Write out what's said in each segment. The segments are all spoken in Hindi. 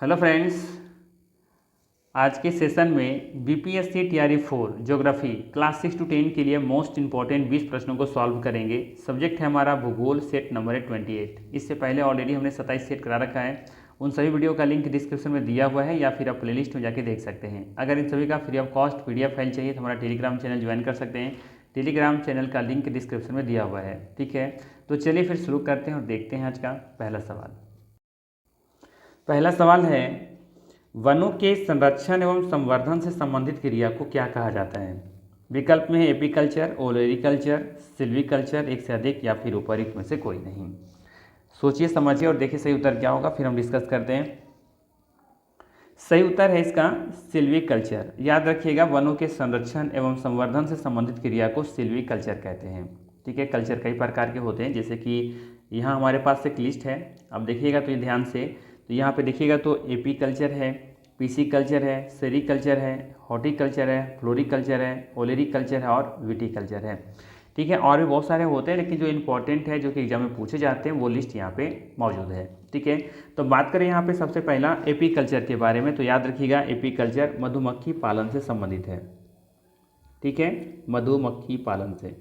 हेलो फ्रेंड्स, आज के सेशन में BPSC TRE 4 geography class 6 to 10 के लिए मोस्ट इंपॉर्टेंट 20 प्रश्नों को सॉल्व करेंगे। सब्जेक्ट है हमारा भूगोल, सेट नंबर है 28। इससे पहले ऑलरेडी हमने 27 सेट करा रखा है। उन सभी वीडियो का लिंक डिस्क्रिप्शन में दिया हुआ है या फिर आप प्लेलिस्ट में जाके देख सकते हैं। अगर इन सभी का free of cost PDF file चाहिए तो हमारा टेलीग्राम चैनल ज्वाइन कर सकते हैं। टेलीग्राम चैनल का लिंक डिस्क्रिप्शन में दिया हुआ है। ठीक है, तो चलिए फिर शुरू करते हैं और देखते हैं आज का पहला सवाल। पहला सवाल है, वनों के संरक्षण एवं संवर्धन से संबंधित क्रिया को क्या कहा जाता है? विकल्प में है एपीकल्चर, ओलेरिकल्चर, सिल्वीकल्चर, एक से अधिक या फिर ऊपरी में से कोई नहीं। सोचिए समझिए और देखिए सही उत्तर क्या होगा, फिर हम डिस्कस करते हैं। सही उत्तर है इसका सिल्वीकल्चर। याद रखिएगा, वनों के संरक्षण एवं संवर्धन से संबंधित क्रिया को सिल्वीकल्चर कहते हैं। ठीक है, कल्चर कई प्रकार के होते हैं, जैसे कि यहाँ हमारे पास एक लिस्ट है। अब देखिएगा तो ये ध्यान से, तो यहाँ पे देखिएगा तो एपीकल्चर है, पीसीकल्चर है, सेरीकल्चर है, हॉर्टिकल्चर है, फ्लोरिकल्चर है, ओलेरिकल्चर है और विटीकल्चर है। ठीक है, और भी बहुत सारे होते हैं, लेकिन जो इंपॉर्टेंट है जो कि एग्जाम में पूछे जाते हैं वो लिस्ट यहाँ पे मौजूद है। ठीक है, तो बात करें यहाँ पे सबसे पहला एपीकल्चर के बारे में, तो याद रखिएगा एपीकल्चर मधुमक्खी पालन से संबंधित है। ठीक है, मधुमक्खी पालन से।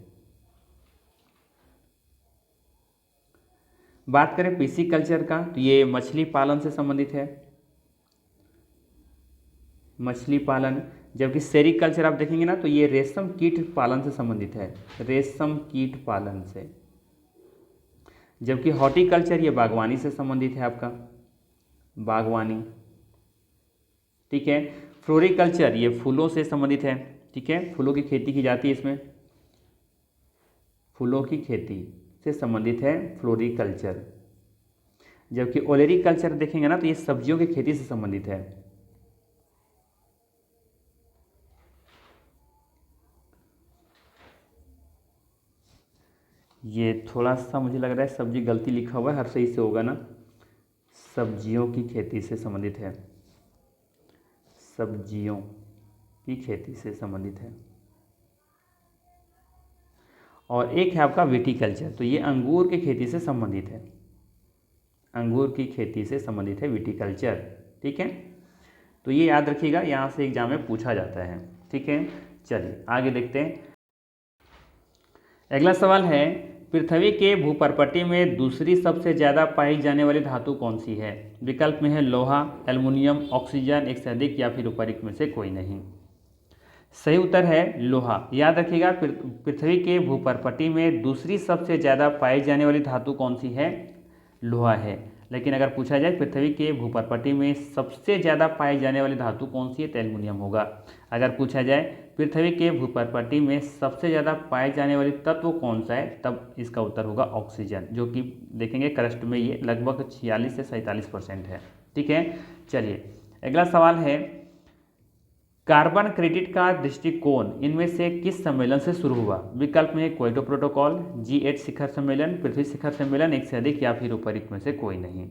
बात करें पीसीकल्चर का, तो ये मछली पालन से संबंधित है, मछली पालन। जबकि सेरीकल्चर आप देखेंगे ना, तो ये रेशम कीट पालन से संबंधित है, रेशम कीट पालन से। जबकि हॉर्टिकल्चर ये बागवानी से संबंधित है, आपका बागवानी। ठीक है, फ्लोरिकल्चर ये फूलों से संबंधित है। ठीक है, फूलों की खेती की जाती है इसमें, फूलों की खेती से संबंधित है फ्लोरिकल्चर। जबकि ओलेरिकल्चर देखेंगे ना, तो ये सब्जियों की खेती से संबंधित है। ये थोड़ा सा मुझे लग रहा है सब्जी गलती लिखा हुआ है, हर सही से होगा ना, सब्जियों की खेती से संबंधित है, सब्जियों की खेती से संबंधित है। और एक है आपका विटीकल्चर, तो ये अंगूर की खेती से संबंधित है, अंगूर की खेती से संबंधित है विटीकल्चर। ठीक है, तो ये याद रखिएगा, यहाँ से एग्जाम में पूछा जाता है। ठीक है, चलिए आगे देखते हैं। अगला सवाल है, पृथ्वी के भूपर्पटी में दूसरी सबसे ज़्यादा पाई जाने वाली धातु कौन सी है? विकल्प में है लोहा, एल्युमिनियम, ऑक्सीजन, एक से अधिक या फिर ऊपरी में से कोई नहीं। सही उत्तर है लोहा। याद रखिएगा, पृथ्वी के भूपर्पटी में दूसरी सबसे ज़्यादा पाई जाने वाली धातु कौन सी है? लोहा है। लेकिन अगर पूछा जाए पृथ्वी के भूपर्पटी में सबसे ज़्यादा पाई जाने वाली धातु कौन सी है, तो एल्युमिनियम होगा। अगर पूछा जाए पृथ्वी के भूपर्पटी में सबसे ज़्यादा पाए जाने वाली तत्व कौन सा है, तब इसका उत्तर होगा ऑक्सीजन, जो कि देखेंगे क्रस्ट में ये लगभग 46 से 47% है। ठीक है, चलिए अगला सवाल है, कार्बन क्रेडिट का दृष्टिकोण इनमें से किस सम्मेलन से शुरू हुआ? विकल्प में क्योटो प्रोटोकॉल, G8 शिखर सम्मेलन, पृथ्वी शिखर सम्मेलन, एक से अधिक या फिर ऊपरी में से कोई नहीं।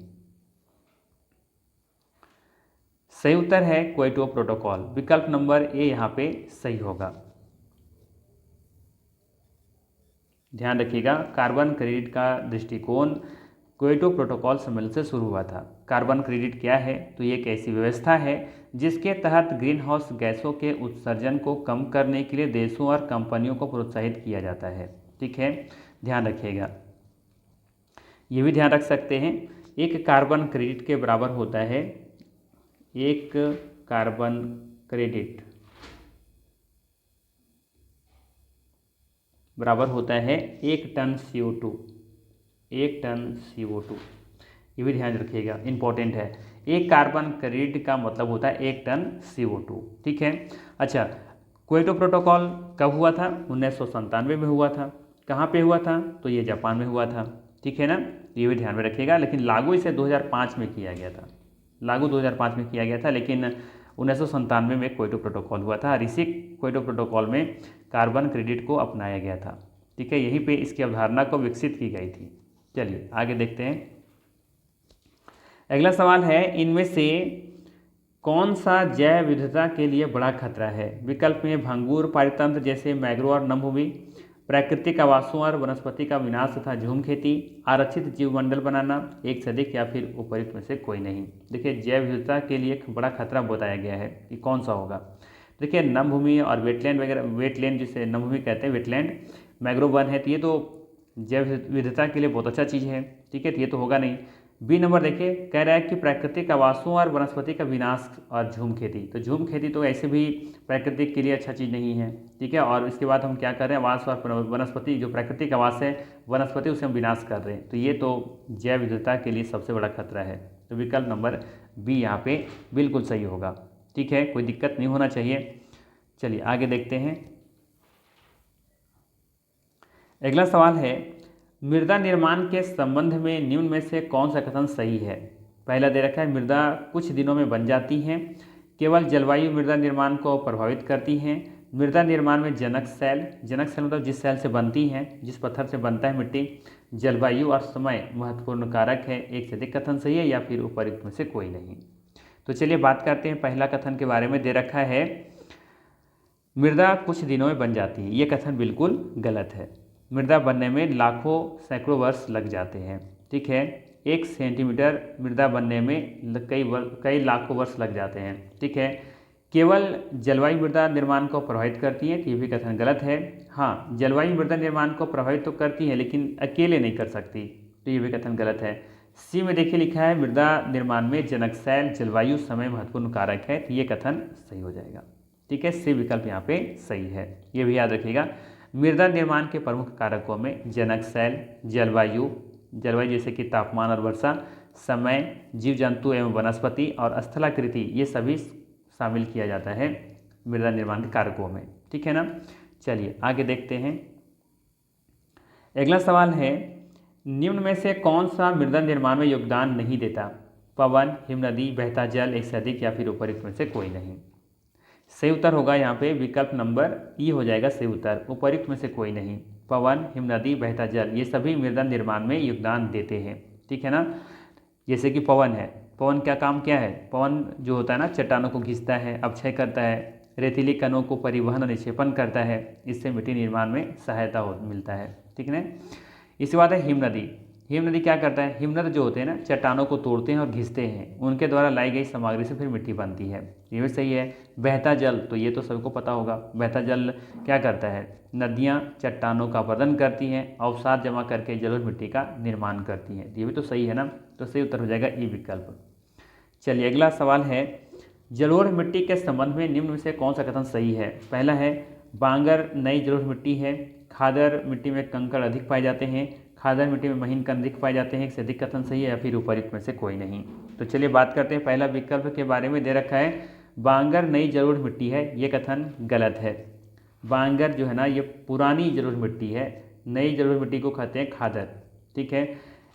सही उत्तर है क्योटो प्रोटोकॉल। विकल्प नंबर ए यहाँ पे सही होगा। ध्यान रखिएगा, कार्बन क्रेडिट का दृष्टिकोण क्योटो प्रोटोकॉल सम्मेलन से शुरू हुआ था। कार्बन क्रेडिट क्या है? तो ये एक ऐसी व्यवस्था है जिसके तहत ग्रीन हाउस गैसों के उत्सर्जन को कम करने के लिए देशों और कंपनियों को प्रोत्साहित किया जाता है। ठीक है, ध्यान रखिएगा। ये भी ध्यान रख सकते हैं, एक कार्बन क्रेडिट के बराबर होता है, एक कार्बन क्रेडिट बराबर होता है 1 टन CO2, 1 टन CO2। ये भी ध्यान रखिएगा, इंपॉर्टेंट है। एक कार्बन क्रेडिट का मतलब होता है 1 टन CO2। ठीक है, अच्छा, क्योटो प्रोटोकॉल कब हुआ था? 1997 में हुआ था। कहाँ पे हुआ था? तो ये जापान में हुआ था। ठीक है ना, ये भी ध्यान में रखिएगा। लेकिन लागू इसे 2005 में किया गया था, लागू 2005 में किया गया था, लेकिन 1997 में क्योटो प्रोटोकॉल हुआ था और इसी क्योटो प्रोटोकॉल में कार्बन क्रेडिट को अपनाया गया था। ठीक है, यहीं पे इसकी अवधारणा को विकसित की गई थी। चलिए आगे देखते हैं। अगला सवाल है, इनमें से कौन सा जैव विविधता के लिए बड़ा खतरा है? विकल्प में भंगुर पारितंत्र जैसे मैंग्रोव और नमभूमि, प्राकृतिक आवासों और वनस्पति का विनाश तथा झूम खेती, आरक्षित जीवमंडल बनाना, एक से अधिक या फिर उपयुक्त में से कोई नहीं। देखिए जैव विविधता के लिए एक बड़ा खतरा बताया गया है कि कौन सा होगा। देखिए नमभूमि और वेटलैंड वगैरह, वेटलैंड जिसे नमभूमि कहते हैं, वेटलैंड, मैंग्रोव वन है, तो ये तो जैव विविधता के लिए बहुत अच्छा चीज़ है। ठीक है, तो ये तो होगा नहीं। बी नंबर देखिए, कह रहा है कि प्राकृतिक आवासों और वनस्पति का विनाश और झूम खेती, तो झूम खेती तो ऐसे भी प्राकृतिक के लिए अच्छा चीज़ नहीं है। ठीक है, और इसके बाद हम क्या कर रहे हैं, आवास और वनस्पति, जो प्राकृतिक आवास है वनस्पति, उसे हम विनाश कर रहे हैं, तो ये तो जैव विविधता के लिए सबसे बड़ा खतरा है। तो विकल्प नंबर बी यहाँ पे बिल्कुल सही होगा। ठीक है, कोई दिक्कत नहीं होना चाहिए। चलिए आगे देखते हैं। अगला सवाल है, मृदा निर्माण के संबंध में निम्न में से कौन सा कथन सही है। पहला दे रखा है, मृदा कुछ दिनों में बन जाती है, केवल जलवायु मृदा निर्माण को प्रभावित करती है, मृदा निर्माण में जनक सेल मतलब जिस सेल से बनती है, जिस पत्थर से बनता है मिट्टी, जलवायु और समय महत्वपूर्ण कारक है, एक से अधिक कथन सही है या फिर उपयुक्त में से कोई नहीं। तो चलिए बात करते हैं पहला कथन के बारे में। दे रखा है मृदा कुछ दिनों में बन जाती है, ये कथन बिल्कुल गलत है। मृदा बनने में लाखों सैकड़ों वर्ष लग जाते हैं। ठीक है, 1 सेंटीमीटर मृदा बनने में कई लाखों वर्ष लग जाते हैं। ठीक है, केवल जलवायु मृदा निर्माण को प्रभावित करती है, तो ये भी कथन गलत है। हाँ, जलवायु मृदा निर्माण को प्रभावित तो करती है लेकिन अकेले नहीं कर सकती, तो ये भी कथन गलत है। सी में देखिए लिखा है मृदा निर्माण में जनक सेल, जलवायु, समय महत्वपूर्ण कारक है, तो ये कथन सही हो जाएगा। ठीक है, सी विकल्प यहाँ पे सही है, ये भी याद रखिएगा। मृदा निर्माण के प्रमुख कारकों में जनक सेल, जलवायु जैसे कि तापमान और वर्षा, समय, जीव जंतु एवं वनस्पति और स्थलाकृति, ये सभी शामिल किया जाता है मृदा निर्माण के कारकों में। ठीक है ना। चलिए आगे देखते हैं। अगला सवाल है, निम्न में से कौन सा मृदा निर्माण में योगदान नहीं देता। पवन, हिमनदी, बहता जल, एक से अधिक या फिर उपयुक्त में से कोई नहीं। सही उत्तर होगा यहाँ पे विकल्प नंबर ई हो जाएगा सही उत्तर, उपयुक्त में से कोई नहीं। पवन, हिमनदी, बहता जल, ये सभी मृदा निर्माण में योगदान देते हैं। ठीक है ना। जैसे कि पवन है, पवन क्या काम क्या है, पवन जो होता है ना, चट्टानों को घिसता है, अक्षय करता है, रेतीली कणों को परिवहन और निक्षेपण करता है, इससे मिट्टी निर्माण में सहायता मिलता है। ठीक है। इसके बाद है हिमनदी। हिमनदी क्या करता है, हिमनद जो होते हैं ना, चट्टानों को तोड़ते हैं और घिसते हैं, उनके द्वारा लाई गई सामग्री से फिर मिट्टी बनती है, ये भी सही है। बहता जल, तो ये तो सबको पता होगा, बहता जल क्या करता है, नदियाँ चट्टानों का अपरदन करती हैं, अवसाद जमा करके जल और मिट्टी का निर्माण करती हैं, ये भी तो सही है ना। तो सही उत्तर हो जाएगा ई विकल्प। चलिए अगला सवाल है, जलोढ़ मिट्टी के संबंध में निम्न में से कौन सा कथन सही है। पहला है, बांगर नई जलोढ़ मिट्टी है, खादर मिट्टी में कंकड़ अधिक पाए जाते हैं, खादर मिट्टी में महीन कण अधिक पाए जाते हैं, एक से अधिक कथन सही है या फिर उपयुक्त में से कोई नहीं। तो चलिए बात करते हैं पहला विकल्प के बारे में। दे रखा है बांगर नई जलोढ़ मिट्टी है, ये कथन गलत है। बांगर जो है ना, ये पुरानी जलोढ़ मिट्टी है, नई जलोढ़ मिट्टी को कहते हैं खादर। ठीक है।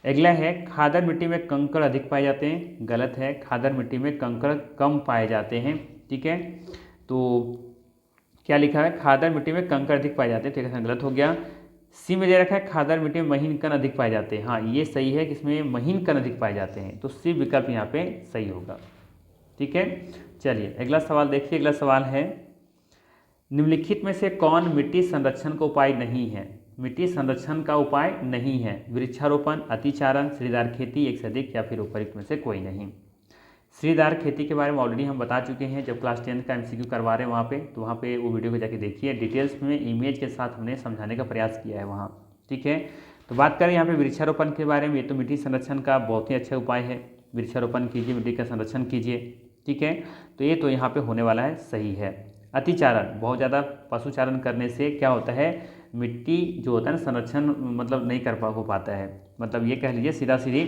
अगला है, खादर मिट्टी में कंकड़ अधिक पाए जाते हैं, गलत है, खादर मिट्टी में कंकड़ कम पाए जाते हैं। ठीक है, तो क्या लिखा है, खादर मिट्टी में कंकड़ अधिक पाए जाते हैं, तो ये कथन गलत हो गया। सी में दे रखा है खादर मिट्टी में महीन कण अधिक पाए जाते हैं, हाँ ये सही है कि इसमें महीन कण अधिक पाए जाते हैं, तो सी विकल्प यहाँ पे सही होगा। ठीक है। चलिए अगला सवाल देखिए। अगला सवाल है, निम्नलिखित में से कौन मिट्टी संरक्षण का उपाय नहीं है। मिट्टी संरक्षण का उपाय नहीं है, वृक्षारोपण, अतिचारण, श्रीदार खेती, एक से अधिक या फिर उपयुक्त में से कोई नहीं। श्रीदार खेती के बारे में ऑलरेडी हम बता चुके हैं, जब क्लास 10 का MCQ करवा रहे हैं वहाँ पे, तो वहाँ पे वो वीडियो को जाके देखिए, डिटेल्स में इमेज के साथ हमने समझाने का प्रयास किया है वहाँ। ठीक है। तो बात करें यहाँ पे वृक्षारोपण के बारे में, ये तो मिट्टी संरक्षण का बहुत ही अच्छा उपाय है, वृक्षारोपण कीजिए, मिट्टी का संरक्षण कीजिए। ठीक है, तो ये तो यहाँ पर होने वाला है, सही है। अतिचारण, बहुत ज़्यादा पशुचारण करने से क्या होता है, मिट्टी जो होता है ना, संरक्षण मतलब नहीं कर हो पाता है, मतलब ये कह लीजिए सीधा सीधी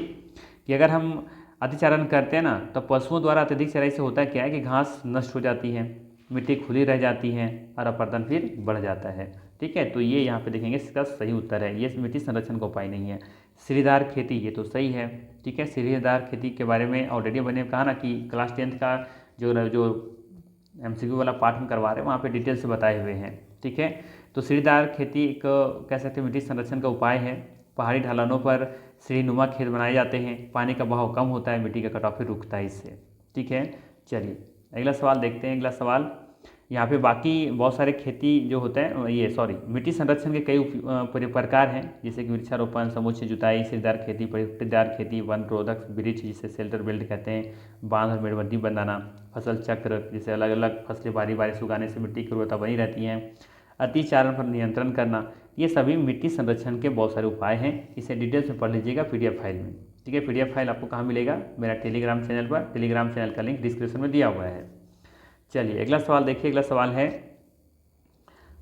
कि अगर हम अतिचारण करते हैं ना, तो पशुओं द्वारा अत्यधिक चराई से होता क्या है कि घास नष्ट हो जाती है, मिट्टी खुली रह जाती है और अपरदन फिर बढ़ जाता है। ठीक है, तो ये यहाँ पे देखेंगे इसका सही उत्तर है, ये मिट्टी संरक्षण का उपाय नहीं है। श्रीदार खेती, ये तो सही है। ठीक है, श्रीदार खेती के बारे में ऑलरेडी मैंने कहा ना कि क्लास 10 का जो MCQ वाला पार्ट हम करवा रहे हैं वहाँ पे डिटेल से बताए हुए हैं। ठीक है, तो श्रीदार खेती एक कह सकते हैं मिट्टी संरक्षण का उपाय है। पहाड़ी ढलानों पर सीढ़ीनुमा खेत बनाए जाते हैं, पानी का बहाव कम होता है, मिट्टी का कटाव फिर रुकता है इससे। ठीक है। चलिए अगला सवाल देखते हैं। अगला सवाल, यहाँ पे बाकी बहुत सारे खेती जो होते हैं ये सॉरी मिट्टी संरक्षण के कई प्रकार हैं, जैसे कि वृक्षारोपण, समुचित जुताई, सीढ़ीदार खेती, पट्टीदार खेती, वन रोधक वृक्ष जिसे शेल्टर बेल्ट कहते हैं, बांध और मेड़बंदी बनाना, फसल चक्र जिसे अलग अलग फसलें बारी बारी से उगाने से मिट्टी की उर्वरता बनी रहती है, अतिचारण पर नियंत्रण करना, ये सभी मिट्टी संरक्षण के बहुत सारे उपाय हैं। इसे डिटेल्स में पढ़ लीजिएगा PDF फाइल में। ठीक है, PDF फाइल आपको कहाँ मिलेगा? मेरा टेलीग्राम चैनल पर। टेलीग्राम चैनल का लिंक डिस्क्रिप्शन में दिया हुआ है। चलिए अगला सवाल देखिए। अगला सवाल है,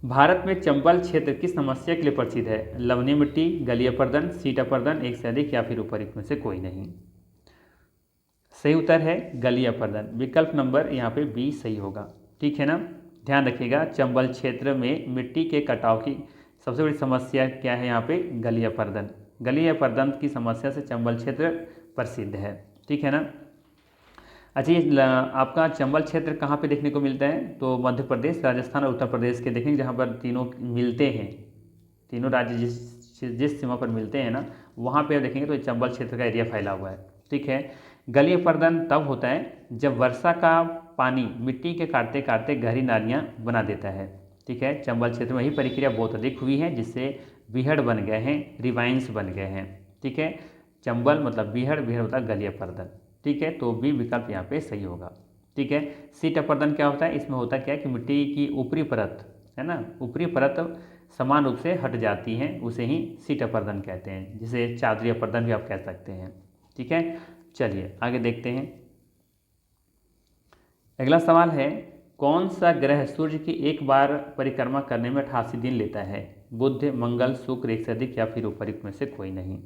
भारत में चंबल क्षेत्र किस समस्या के लिए प्रसिद्ध है? लवणीय मिट्टी, गलीय अपर्दन, सीट अपर्दन, एक से अधिक या फिर उपयुक्त में से कोई नहीं। सही उत्तर है गलीय अपर्दन। विकल्प नंबर यहाँ पे बी सही होगा। ठीक है ना, ध्यान रखिएगा, चंबल क्षेत्र में मिट्टी के कटाव की सबसे बड़ी समस्या क्या है? यहाँ पे गलीय अपर्दन। गलीय अपर्दन की समस्या से चंबल क्षेत्र प्रसिद्ध है। ठीक है ना। अच्छा, ये आपका चंबल क्षेत्र कहाँ पे देखने को मिलता है? तो मध्य प्रदेश, राजस्थान और उत्तर प्रदेश के देखेंगे, जहाँ पर तीनों मिलते हैं, तीनों राज्य जिस सीमा पर मिलते हैं ना, वहाँ पे देखेंगे तो चंबल क्षेत्र का एरिया फैला हुआ है। ठीक है। गलीय अपर्दन तब होता है जब वर्षा का पानी मिट्टी के काटते काटते गहरी नालियाँ बना देता है। ठीक है, चंबल क्षेत्र में यही प्रक्रिया बहुत अधिक हुई है, जिससे बीहड़ बन गए हैं, रिवाइंस बन गए हैं। ठीक है, चंबल मतलब बीहड़, बीहड़ होता है गलीय अपर्दन। ठीक है, तो बी विकल्प यहाँ पे सही होगा। ठीक है। सीट अपर्दन क्या होता है? इसमें होता क्या है कि मिट्टी की ऊपरी परत है ना, ऊपरी परत समान रूप से हट जाती हैं, उसे ही सीट अपर्दन कहते हैं, जिसे चादरी अपर्दन भी आप कह सकते हैं। ठीक है, चलिए आगे देखते हैं। अगला सवाल है, कौन सा ग्रह सूर्य की एक बार परिक्रमा करने में 88 दिन लेता है? बुध, मंगल, शुक्र, एक से अधिक या फिर उपयुक्त में से कोई नहीं।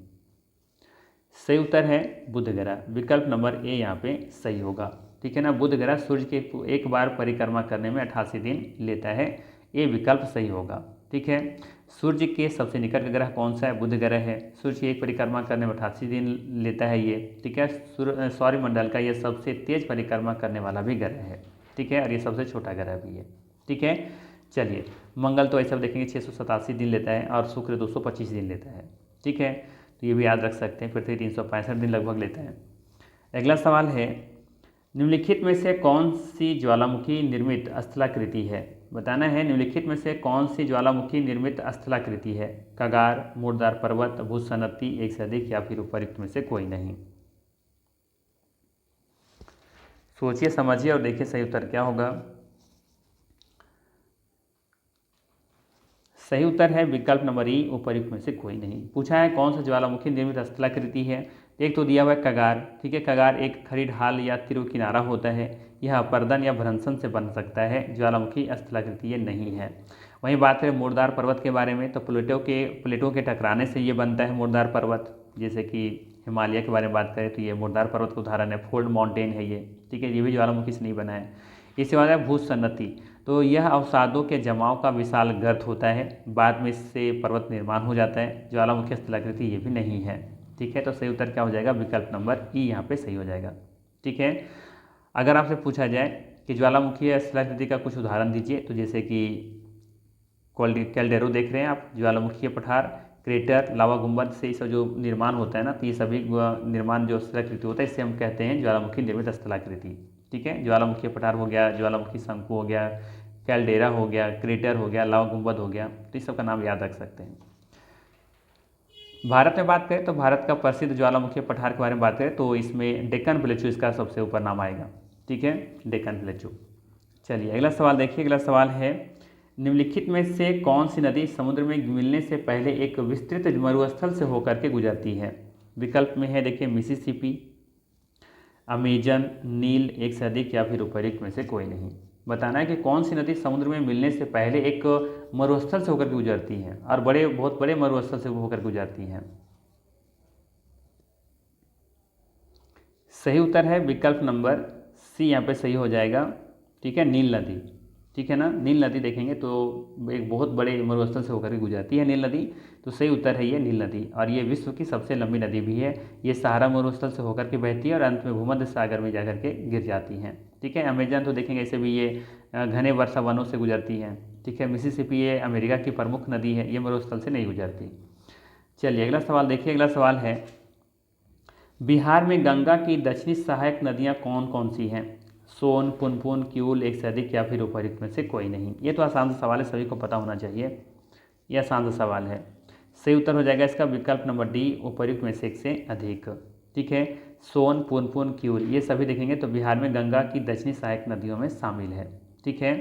सही उत्तर है बुध ग्रह। विकल्प नंबर ए यहाँ पे सही होगा। ठीक है ना, बुध ग्रह सूर्य के एक बार परिक्रमा करने में 88 दिन लेता है, ये विकल्प सही होगा। ठीक है, सूर्य के सबसे निकट का ग्रह कौन सा है? बुध ग्रह है। सूर्य की एक परिक्रमा करने में 88 दिन लेता है ये। ठीक है, सौरमंडल का ये सबसे तेज परिक्रमा करने वाला भी ग्रह है। ठीक है, और ये सबसे छोटा ग्रह भी है। ठीक है, चलिए मंगल तो ऐसा देखेंगे 687 दिन लेता है और शुक्र 225 दिन लेता है। ठीक है, तो ये भी याद रख सकते हैं। पृथ्वी 365 दिन लगभग लेता है। अगला सवाल है, निम्नलिखित में से कौन सी ज्वालामुखी निर्मित स्थलाकृति है? बताना है निम्नलिखित में से कौन सी ज्वालामुखी निर्मित स्थलाकृति है? कगार, मुर्दार पर्वत, भूसन्नति, एक से अधिक या फिर उपयुक्त में से कोई नहीं। सोचिए समझिए और देखिए सही उत्तर क्या होगा। सही उत्तर है विकल्प नंबर ई, उपयुक्त में से कोई नहीं। पूछा है कौन सा ज्वालामुखी निर्मित स्थलाकृति है? एक तो दिया हुआ है कगार। ठीक है, कगार एक खड़ी ढाल या तीव्र किनारा होता है, यह अपर्दन या भ्रंशन से बन सकता है, ज्वालामुखी स्थलाकृति ये नहीं है। वहीं बात करें मुर्दार पर्वत के बारे में, तो प्लेटों के टकराने से ये बनता है मुर्दार पर्वत। जैसे कि हिमालय के बारे में बात करें तो ये मुर्दार पर्वत का उदाहरण है, फोल्ड माउंटेन है ये। ठीक है, ये भी ज्वालामुखी से नहीं बना है। इसके बाद है भूसन्नति, तो यह अवसादों के जमाव का विशाल गर्त होता है, बाद में इससे पर्वत निर्माण हो जाता है, ज्वालामुखी स्थलाकृति ये भी नहीं है। ठीक है, तो सही उत्तर क्या हो जाएगा? विकल्प नंबर ई यहाँ पे सही हो जाएगा। ठीक है, अगर आपसे पूछा जाए कि ज्वालामुखी स्थलाकृति का कुछ उदाहरण दीजिए, तो जैसे कि कैल्डेरो देख रहे हैं आप, ज्वालामुखी पठार, क्रेटर, लावा गुंबद से सब जो निर्माण होता है ना, तो ये सभी निर्माण जो स्थलाकृति होता है इसे हम कहते हैं ज्वालामुखी निर्मित स्थलाकृति। ठीक है, ज्वालामुखी पठार हो गया, ज्वालामुखी शंकु हो गया, कैल्डेरा हो गया, क्रेटर हो गया, लावा गुंबद हो गया, तो इस सब का नाम याद रख सकते हैं। भारत में बात करें तो भारत का प्रसिद्ध ज्वालामुखी पठार के बारे में बात करें तो इसमें डेक्कन प्लेटू इसका सबसे ऊपर नाम आएगा। ठीक है, डेक्कन प्लेटू। चलिए अगला सवाल देखिए। अगला सवाल है, निम्नलिखित में से कौन सी नदी समुद्र में मिलने से पहले एक विस्तृत मरुस्थल से होकर के गुजरती है? विकल्प में है देखिए मिसिसिपी, अमेजन, नील, एक से अधिक या फिर उपयुक्त में से कोई नहीं। बताना है कि कौन सी नदी समुद्र में मिलने से पहले एक मरुस्थल से होकर गुजरती है और बहुत बड़े मरुस्थल से होकर गुजरती है। सही उत्तर है विकल्प नंबर सी यहाँ पे सही हो जाएगा। ठीक है, नील नदी। ठीक है ना, नील नदी देखेंगे तो एक बहुत बड़े मरुस्थल से होकर के गुजरती है नील नदी, तो सही उत्तर है ये नील नदी, और ये विश्व की सबसे लंबी नदी भी है। ये सहारा मरुस्थल से होकर के बहती है और अंत में भूमध्य सागर में जाकर के गिर जाती हैं। ठीक है, अमेजन तो देखेंगे ऐसे भी ये घने वर्षा वनों से गुजरती है। ठीक है, मिसिसिपी ये अमेरिका की प्रमुख नदी है, ये मरुस्थल से नहीं गुजरती। चलिए अगला सवाल देखिए। अगला सवाल है, बिहार में गंगा की दक्षिणी सहायक नदियाँ कौन कौन सी हैं? सोन, पुनपुन, क्यूल, एक से अधिक या फिर उपर्युक्त में से कोई नहीं। ये तो आसान सा सवाल है, सभी को पता होना चाहिए, यह आसान सा सवाल है। सही उत्तर हो जाएगा इसका विकल्प नंबर डी, उपर्युक्त में से एक से अधिक। ठीक है, सोन, पुनपुन, क्यूल ये सभी देखेंगे तो बिहार में गंगा की दक्षिणी सहायक नदियों में शामिल है। ठीक है,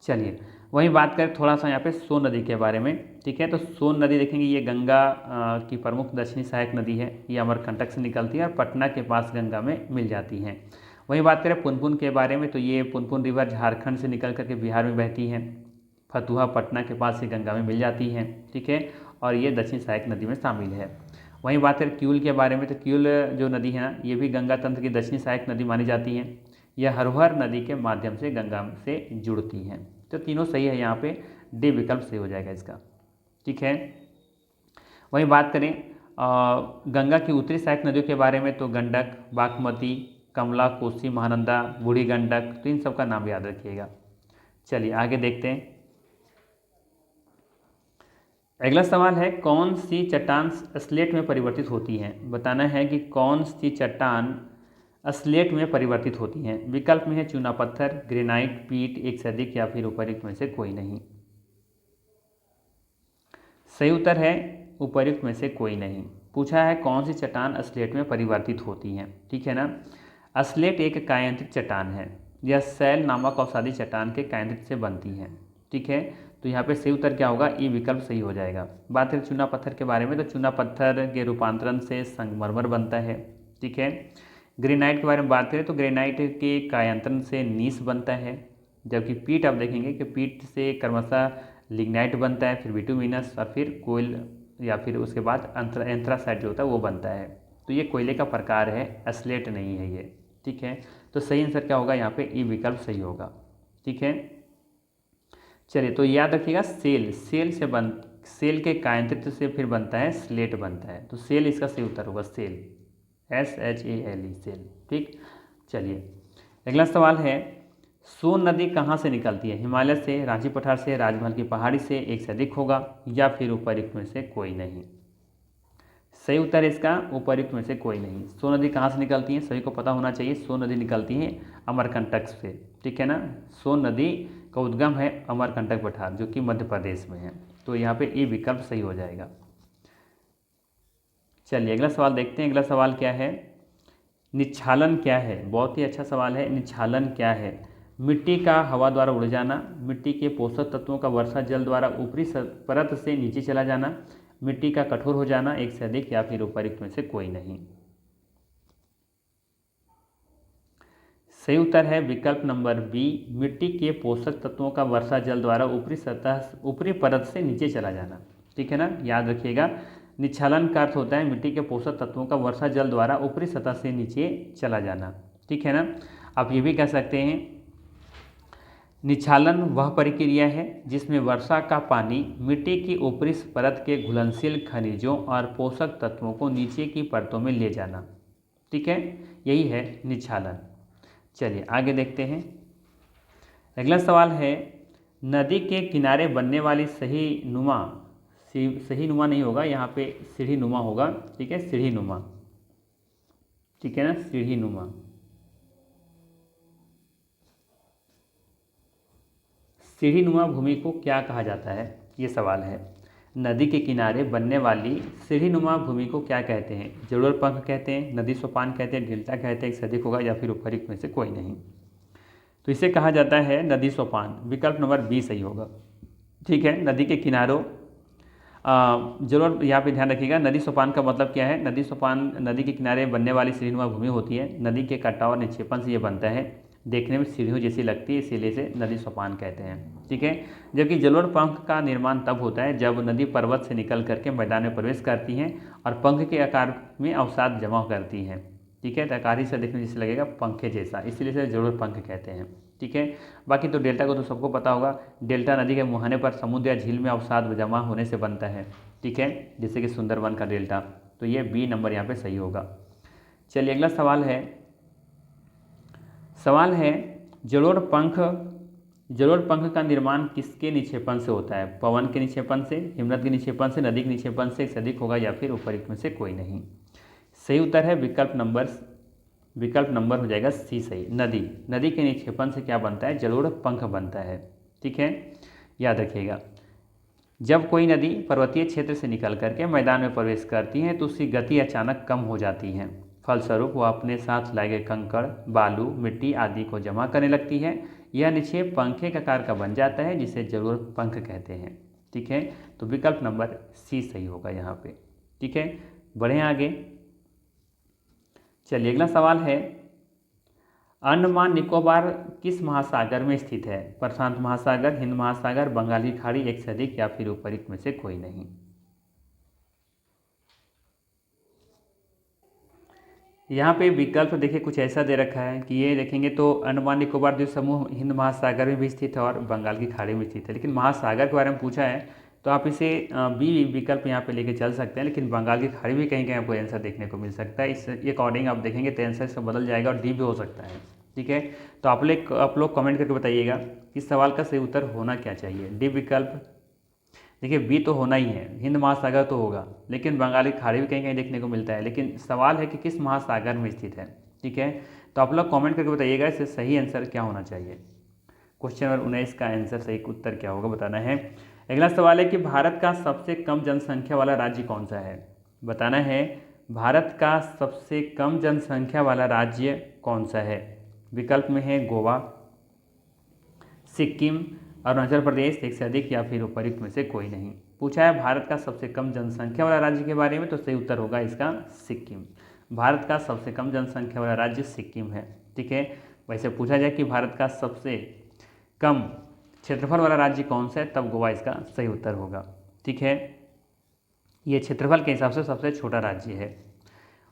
चलिए वहीं बात करें थोड़ा सा यहाँ पे सोन नदी के बारे में। ठीक है, तो सोन नदी देखेंगे ये गंगा की प्रमुख दक्षिणी सहायक नदी है। ये अमरकंटक से निकलती है और पटना के पास गंगा में मिल जाती है। वहीं बात करें पुनपुन के बारे में तो ये पुनपुन रिवर झारखंड से निकल करके बिहार में बहती है। फतुहा पटना के पास ये गंगा में मिल जाती है। ठीक है, और ये दक्षिण सहायक नदी में शामिल है। वहीं बात करें क्यूल के बारे में तो क्यूल जो नदी है ना ये भी गंगा तंत्र की दक्षिणी सहायक नदी मानी जाती है। यह हरहर नदी के माध्यम से गंगा से जुड़ती हैं। तो तीनों सही है, यहाँ पे डी विकल्प सही हो जाएगा इसका। ठीक है, वहीं बात करें गंगा की उत्तरी सहायक नदियों के बारे में तो गंडक, बागमती, कमला, कोसी, महानंदा, बूढ़ी गंडक, तो इन सब का नाम याद रखिएगा। चलिए आगे देखते हैं। अगला सवाल है कौन सी चट्टान स्लेट में परिवर्तित होती है। बताना है कि कौन सी चट्टान स्लेट में परिवर्तित होती हैं। विकल्प में है चूना पत्थर, ग्रेनाइट, पीट, एक से अधिक या फिर उपर्युक्त में से कोई नहीं। सही उत्तर है उपर्युक्त में से कोई नहीं। पूछा है कौन सी चट्टान स्लेट में परिवर्तित होती हैं। ठीक है ना, स्लेट एक कायांत्रिक चट्टान है। यह सैल नामक औषधि चट्टान के कायांत्रिक से बनती है। ठीक है, तो यहाँ पे सही उत्तर क्या होगा, ई विकल्प सही हो जाएगा। बात करें चूना पत्थर के बारे में तो चूना पत्थर के रूपांतरण से संगमरमर बनता है। ठीक है, ग्रेनाइट के बारे में बात करें तो ग्रेनाइट के कायांतरण से नीस बनता है। जबकि पीट आप देखेंगे कि पीट से क्रमशः लिग्नाइट बनता है, फिर बिटुमिनस और फिर कोयल या फिर उसके बाद एंथ्रासाइट जो होता है वो बनता है। तो ये कोयले का प्रकार है, स्लेट नहीं है ये। ठीक है, तो सही आंसर क्या होगा यहाँ पे, ई विकल्प सही होगा। ठीक है, चलिए तो याद रखिएगा सेल के कायांतरित्र से फिर बनता है स्लेट बनता है। तो सेल इसका सही उत्तर होगा, सेल, SHALE, सेल। ठीक, चलिए अगला सवाल है सोन नदी कहाँ से निकलती है। हिमालय से, रांची पठार से, राजमहल की पहाड़ी से, एक से अधिक होगा या फिर उपर्युक्त में से कोई नहीं। सही उत्तर है इसका उपर्युक्त में से कोई नहीं। सोन नदी कहाँ से निकलती है, सभी को पता होना चाहिए। सोन नदी निकलती है अमरकंटक से। ठीक है ना, सोन नदी का उद्गम है अमरकंटक पठार जो कि मध्य प्रदेश में है। तो यहाँ पे ये विकल्प सही हो जाएगा। चलिए अगला सवाल देखते हैं। अगला सवाल क्या है, निच्छालन क्या है। बहुत ही अच्छा सवाल है। निच्छालन क्या है, मिट्टी का हवा द्वारा उड़ जाना, मिट्टी के पोषक तत्वों का वर्षा जल द्वारा ऊपरी परत से नीचे चला जाना, मिट्टी का कठोर हो जाना, एक से अधिक या फिर उपर्युक्त में से कोई नहीं। सही उत्तर है विकल्प नंबर बी, मिट्टी के पोषक तत्वों का वर्षा जल द्वारा ऊपरी परत से नीचे चला जाना। ठीक है ना, याद रखिएगा निच्छालन का अर्थ होता है मिट्टी के पोषक तत्वों का वर्षा जल द्वारा ऊपरी सतह से नीचे चला जाना। ठीक है ना, आप ये भी कह सकते हैं निच्छालन वह प्रक्रिया है जिसमें वर्षा का पानी मिट्टी की ऊपरी परत के घुलनशील खनिजों और पोषक तत्वों को नीचे की परतों में ले जाना। ठीक है, यही है निच्छालन। चलिए आगे देखते हैं। अगला सवाल है नदी के किनारे बनने वाली सही नुमा नहीं होगा, यहाँ पे सीढ़ी नुमा होगा। ठीक है, सीढ़ी नुमा। ठीक है ना, सीढ़ी नुमा। सीढ़ी नुमा भूमि को क्या कहा जाता है, ये सवाल है। नदी के किनारे बनने वाली सीढ़ी नुमा भूमि को क्या कहते हैं। जलोढ़ पंख कहते हैं, नदी सोपान कहते हैं, डेल्टा कहते हैं, एक से अधिक होगा या फिर उपर्युक्त में से कोई नहीं। तो इसे कहा जाता है नदी सोपान। विकल्प नंबर बी सही होगा। ठीक है, नदी के किनारों जरूर यहाँ पे ध्यान रखिएगा। नदी सोपान का मतलब क्या है, नदी सोपान नदी के किनारे बनने वाली सीढ़ीनुमा भूमि होती है। नदी के कटाव और निक्षेपण से ये बनता है, देखने में सीढ़ियों जैसी लगती है, इसीलिए इसे नदी सोपान कहते हैं। ठीक है, जबकि जलोढ़ पंख का निर्माण तब होता है जब नदी पर्वत से निकल करके मैदान में प्रवेश करती हैं और पंख के आकार में अवसाद जमा करती हैं। ठीक है, तो आकार ही से देखने जैसे लगेगा पंखे जैसा, इसीलिए इसे जलोढ़ पंख कहते हैं। ठीक है, बाकी तो डेल्टा को तो सबको पता होगा। डेल्टा नदी के मुहाने पर समुद्र या झील में अवसाद जमा होने से बनता है। ठीक है, जैसे कि सुंदरवन का डेल्टा। तो ये बी नंबर यहाँ पे सही होगा। चलिए अगला सवाल है जलोढ़ पंख का निर्माण किसके निक्षेपण से होता है। पवन के निक्षेपण से, हिमनद के निक्षेपण से, नदी के निक्षेपण से, एक से अधिक होगा या फिर उपर्युक्त में से कोई नहीं। सही उत्तर है विकल्प विकल्प नंबर हो जाएगा सी सही। नदी, नदी के निक्षेपण से क्या बनता है? जलोढ़ पंख बनता है। ठीक है, याद रखिएगा। जब कोई नदी पर्वतीय क्षेत्र से निकल करके मैदान में प्रवेश करती है तो उसकी गति अचानक कम हो जाती है। फलस्वरूप वह अपने साथ लाए गए कंकड़, बालू, मिट्टी आदि को जमा करने लगती है। यह निक्षेप पंखे के आकार का बन जाता है जिसे जलोढ़ पंख कहते हैं। ठीक है, तो विकल्प नंबर सी सही होगा यहाँ पे। ठीक है, बढ़ें आगे। चलिए अगला सवाल है, अंडमान निकोबार किस महासागर में स्थित है? प्रशांत महासागर, हिंद महासागर, बंगाल की खाड़ी, एक से अधिक या फिर उपयुक्त में से कोई नहीं। यहाँ पे विकल्प देखिए कुछ ऐसा दे रखा है कि ये देखेंगे तो अंडमान निकोबार द्वीप समूह हिंद महासागर में भी स्थित है और बंगाल की खाड़ी में स्थित है, लेकिन महासागर के बारे में पूछा है तो आप इसे बी विकल्प यहाँ पे लेके चल सकते हैं, लेकिन बंगाल की खाड़ी भी कहीं कहीं आपको आंसर देखने को मिल सकता है। इस अकॉर्डिंग आप देखेंगे तो आंसर इसका बदल जाएगा और डी भी हो सकता है। ठीक है, तो आप लोग कमेंट करके बताइएगा इस सवाल का सही उत्तर होना क्या चाहिए। डी विकल्प, देखिए बी तो होना ही है, हिंद महासागर तो होगा, लेकिन बंगाली खाड़ी भी कहीं कहीं देखने को मिलता है, लेकिन सवाल है कि किस महासागर में स्थित है। ठीक है, तो आप लोग कमेंट करके बताइएगा इससे सही आंसर क्या होना चाहिए। क्वेश्चन नंबर 19 का आंसर सही उत्तर क्या होगा बताना है। अगला सवाल है कि भारत का सबसे कम जनसंख्या वाला राज्य कौन सा है? बताना है भारत का सबसे कम जनसंख्या वाला राज्य कौन सा है। विकल्प में है गोवा, सिक्किम, अरुणाचल प्रदेश, एक से अधिक या फिर उपयुक्त में से कोई नहीं। पूछा है भारत का सबसे कम जनसंख्या वाला राज्य के बारे में, तो सही उत्तर होगा इसका सिक्किम। भारत का सबसे कम जनसंख्या वाला राज्य सिक्किम है। ठीक है, वैसे पूछा जाए कि भारत का सबसे कम क्षेत्रफल वाला राज्य कौन सा है, तब गोवा इसका सही उत्तर होगा। ठीक है, ये क्षेत्रफल के हिसाब से सबसे छोटा राज्य है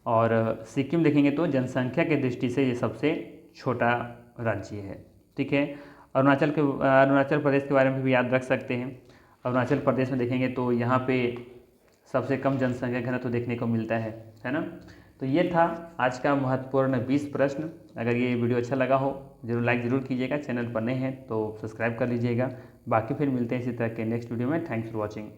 और सिक्किम देखेंगे तो जनसंख्या के दृष्टि से ये सबसे छोटा राज्य है। ठीक है, अरुणाचल प्रदेश के बारे में भी याद रख सकते हैं। अरुणाचल प्रदेश में देखेंगे तो यहाँ पे सबसे कम जनसंख्या घनत्व देखने को मिलता है ना। तो ये था आज का महत्वपूर्ण 20 प्रश्न। अगर ये वीडियो अच्छा लगा हो लाइक ज़रूर कीजिएगा, चैनल पर नए हैं तो सब्सक्राइब कर लीजिएगा। बाकी फिर मिलते हैं इसी तरह के नेक्स्ट वीडियो में। Thanks for watching.